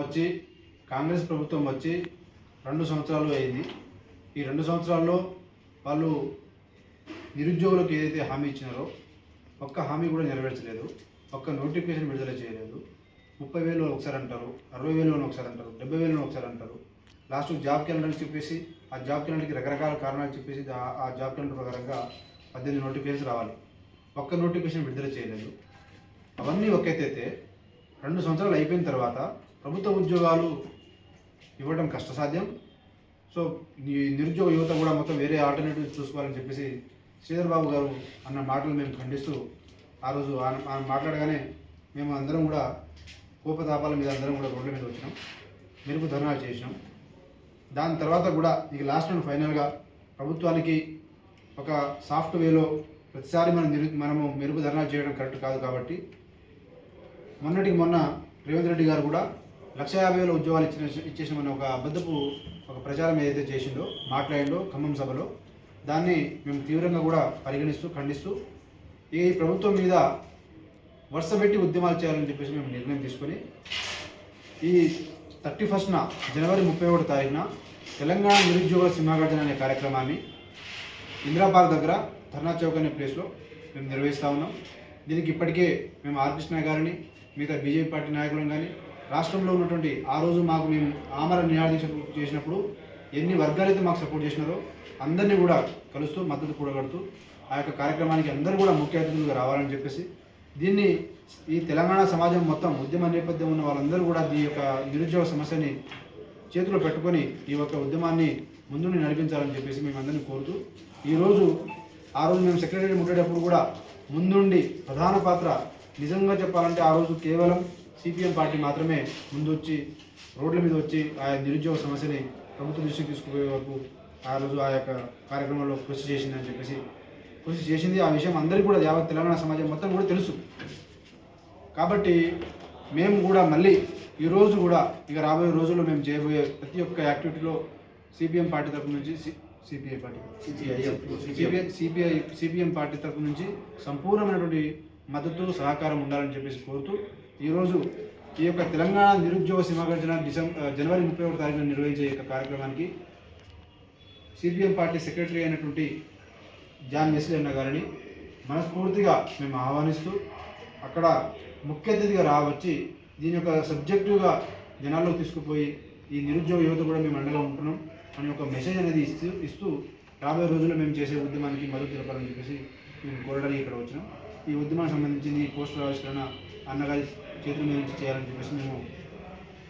వచ్చి కాంగ్రెస్ ప్రభుత్వం వచ్చి 2 సంవత్సరాలు అయింది. ఈ 2 సంవత్సరాల్లో వాళ్ళు నిరుద్యోగులకు ఏదైతే హామీ ఇచ్చినారో ఒక్క హామీ కూడా నెరవేర్చలేదు. ఒక్క నోటిఫికేషన్ విడుదల చేయలేదు. 30,000 ఒకసారి అంటారు, 60,000 ఒకసారి అంటారు, 70,000 ఒకసారి అంటారు. లాస్ట్ జాబ్ క్యాలెండర్ చెప్పేసి ఆ జాబ్ క్యాలెండర్కి రకరకాల కారణాలు చెప్పేసి ఆ జాబ్ క్యాలెండర్ ప్రకారంగా 18 నోటిఫికేషన్స్ రావాలి. ఒక్క నోటిఫికేషన్ విడుదల చేయలేదు. అవన్నీ ఒక ఎత్తైతే 2 సంవత్సరాలు అయిపోయిన తర్వాత ప్రభుత్వ ఉద్యోగాలు ఇవ్వడం కష్టసాధ్యం. సో నిరుద్యోగ యువత కూడా మొత్తం వేరే ఆల్టర్నేటివ్ చూసుకోవాలని చెప్పేసి శ్రీధర్ బాబు గారు అన్న మాటలు మేము ఖండిస్తూ ఆ రోజు ఆయన మాట్లాడగానే మేము అందరం కూడా కోపతాపాల మీద అందరం కూడా రోడ్ల మీద వచ్చినాం, మెరుపు ధర్నాలు చేసినాం. దాని తర్వాత కూడా ఇక లాస్ట్ అండ్ ఫైనల్గా ప్రభుత్వానికి ఒక సాఫ్ట్ వేలో ప్రతిసారి మనము మెరుపు ధర్నాలు చేయడం కరెక్ట్ కాదు కాబట్టి మొన్నటికి మొన్న రేవంత్ రెడ్డి గారు కూడా 150,000 ఉద్యోగాలు ఇచ్చేసినామని ఒక అబద్ధపు ఒక ప్రచారం ఏదైతే చేసిండో మాట్లాడిండో ఖమ్మం సభలో, దాన్ని మేము తీవ్రంగా కూడా పరిగణిస్తూ ఖండిస్తూ ఈ ప్రభుత్వం మీద వరుస పెట్టి ఉద్యమాలు చేయాలని చెప్పేసి మేము నిర్ణయం తీసుకొని ఈ 31న జనవరి 31వ తారీఖున తెలంగాణ నిరుద్యోగుల సింహగర్జన అనే కార్యక్రమాన్ని ఇందిరాపార్క్ దగ్గర ధర్నా చౌక్ అనే ప్లేస్లో మేము నిర్వహిస్తూ ఉన్నాం. దీనికి ఇప్పటికే మేము ఆర్ కృష్ణ గారిని మిగతా బీజేపీ పార్టీ నాయకులను కానీ రాష్ట్రంలో ఉన్నటువంటి ఆ రోజు మేము ఆమర నిరాదీక్ష చేసినప్పుడు ఎన్ని వర్గాలైతే మాకు సపోర్ట్ చేసినారో అందరినీ కూడా కలుస్తూ మద్దతు కూడగడుతూ ఆ యొక్క కార్యక్రమానికి అందరూ కూడా ముఖ్య అతిథులుగా రావాలని చెప్పేసి దీన్ని ఈ తెలంగాణ సమాజం మొత్తం ఉద్యమ నేపథ్యం ఉన్న వాళ్ళందరూ కూడా ఈ యొక్క నిరుద్యోగ సమస్యని చేతిలో పెట్టుకొని ఈ యొక్క ఉద్యమాన్ని ముందుండి నడిపించాలని చెప్పేసి మేము అందరినీ కోరుతూ ఆ రోజు మేము సెక్రటరీ ముట్టేటప్పుడు కూడా ముందుండి ప్రధాన పాత్ర నిజంగా చెప్పాలంటే ఆ రోజు కేవలం సిపిఎం పార్టీ మాత్రమే ముందు వచ్చి రోడ్ల మీద వచ్చి ఆ నిరుద్యోగ సమస్యని ప్రభుత్వ దృష్టికి తీసుకుపోయే వరకు ఆ రోజు ఆ యొక్క కార్యక్రమంలో కృషి చేసిందని చెప్పేసి కృషి చేసింది. ఆ విషయం అందరికీ కూడా యావత్ తెలంగాణ సమాజం మొత్తం కూడా తెలుసు. కాబట్టి మేము కూడా మళ్ళీ ఈరోజు కూడా ఇక రాబోయే రోజుల్లో మేము చేయబోయే ప్రతి ఒక్క యాక్టివిటీలో సిపిఎం పార్టీ తరఫు నుంచి సిపిఎం పార్టీ తరఫు నుంచి సంపూర్ణమైనటువంటి మద్దతు సహకారం ఉండాలని చెప్పేసి కోరుతూ ఈరోజు ఈ యొక్క తెలంగాణ నిరుద్యోగ సింహగర్జన జనవరి 31వ తారీఖున నిర్వహించే యొక్క కార్యక్రమానికి సిపిఎం పార్టీ సెక్రటరీ అయినటువంటి జాన్ వెస్లీ అన్న గారిని మనస్ఫూర్తిగా మేము ఆహ్వానిస్తూ అక్కడ ముఖ్య అతిథిగా రావచ్చి దీని యొక్క సబ్జెక్టివ్గా జనాల్లో తీసుకుపోయి ఈ నిరుద్యోగ యువత కూడా మేము అండగా ఉంటున్నాం అని ఒక మెసేజ్ అనేది ఇస్తూ రాబోయే రోజుల్లో మేము చేసే ఉద్యమానికి మద్దతు తెలపాలని చెప్పేసి మేము కోరడానికి ఇక్కడ వచ్చినాం. ఈ ఉద్యమానికి సంబంధించింది పోస్టర్ ఆవిష్కరణ అన్నగారి చేతుల మీద నుంచి చేయాలని చెప్పేసి మేము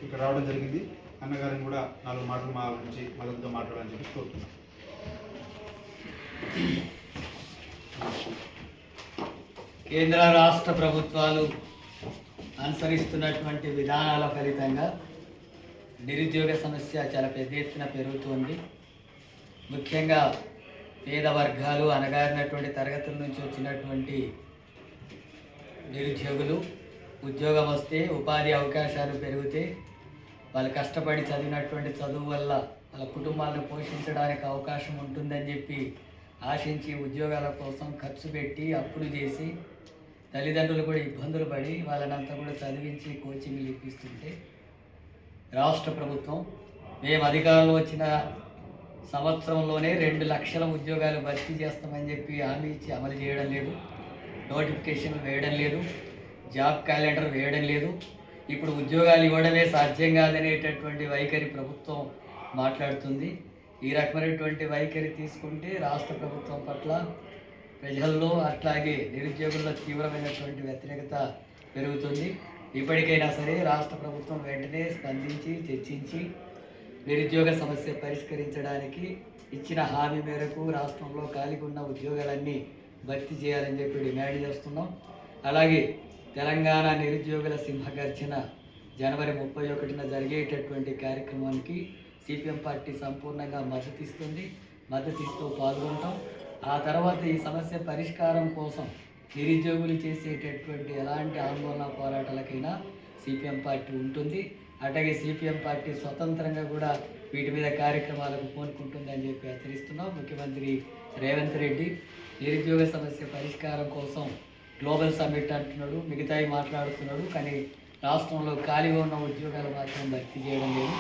ఇక్కడ రావడం జరిగింది. అన్నగారిని కూడా 4 మాటలు మా గురించి మద్దతుతో మాట్లాడాలని చెప్పేసి కోరుతున్నాం. కేంద్ర రాష్ట్ర ప్రభుత్వాలు అనుసరిస్తున్నటువంటి విధానాల ఫలితంగా నిరుద్యోగ సమస్య చాలా పెద్ద ఎత్తున పెరుగుతుంది. ముఖ్యంగా పేద వర్గాలు, అణగారినటువంటి తరగతుల నుంచి వచ్చినటువంటి నిరుద్యోగులు ఉద్యోగం వస్తే, ఉపాధి అవకాశాలు పెరిగితే వాళ్ళు కష్టపడి చదివినటువంటి చదువు వల్ల వాళ్ళ కుటుంబాలను పోషించడానికి అవకాశం ఉంటుందని చెప్పి ఆశించి ఉద్యోగాల కోసం ఖర్చు పెట్టి అప్పులు చేసి తల్లిదండ్రులు కూడా ఇబ్బందులు పడి వాళ్ళనంతా కూడా చదివించి కోచింగ్లు ఇప్పిస్తుంటే రాష్ట్ర ప్రభుత్వం మేము అధికారంలో వచ్చిన సంవత్సరంలోనే 2 లక్షల ఉద్యోగాలు భర్తీ చేస్తామని చెప్పి హామీ ఇచ్చి అమలు చేయడం లేదు. నోటిఫికేషన్లు వేయడం లేదు, జాబ్ క్యాలెండర్ వేయడం లేదు. ఇప్పుడు ఉద్యోగాలు ఇవ్వడమే సాధ్యం కాదనేటటువంటి వైఖరి ప్రభుత్వం మాట్లాడుతుంది. ఈ రకమైనటువంటి వైఖరి తీసుకుంటే రాష్ట్ర ప్రభుత్వం పట్ల ప్రజల్లో అట్లాగే నిరుద్యోగుల్లో తీవ్రమైనటువంటి వ్యతిరేకత పెరుగుతుంది. ఇప్పటికైనా సరే రాష్ట్ర ప్రభుత్వం వెంటనే స్పందించి చర్చించి నిరుద్యోగ సమస్య పరిష్కరించడానికి ఇచ్చిన హామీ మేరకు రాష్ట్రంలో ఖాళీగా ఉన్న ఉద్యోగాలన్నీ భర్తీ చేయాలని చెప్పి డిమాండ్ చేస్తున్నాం. అలాగే తెలంగాణ నిరుద్యోగుల సింహగర్జన జనవరి 31న జరిగేటటువంటి కార్యక్రమానికి సిపిఎం పార్టీ సంపూర్ణంగా మద్దతిస్తూ పాల్గొంటాం. ఆ తర్వాత ఈ సమస్య పరిష్కారం కోసం నిరుద్యోగులు చేసేటటువంటి ఎలాంటి ఆందోళన పోరాటాలకైనా సిపిఎం పార్టీ ఉంటుంది. అట్లాగే సిపిఎం పార్టీ స్వతంత్రంగా కూడా వీటి మీద కార్యక్రమాలకు పూనుకుంటుందని చెప్పి హెచ్చరిస్తున్నాం. ముఖ్యమంత్రి రేవంత్ రెడ్డి నిరుద్యోగ సమస్య పరిష్కారం కోసం గ్లోబల్ సమ్మిట్ అంటున్నాడు, మిగతాయి మాట్లాడుతున్నాడు, కానీ రాష్ట్రంలో ఖాళీగా ఉన్న ఉద్యోగాలు మాత్రం భర్తీ చేయడం లేదు.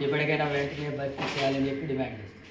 ఇప్పటికైనా వెంటనే భర్తీ చేయాలని చెప్పి డిమాండ్ చేస్తాం.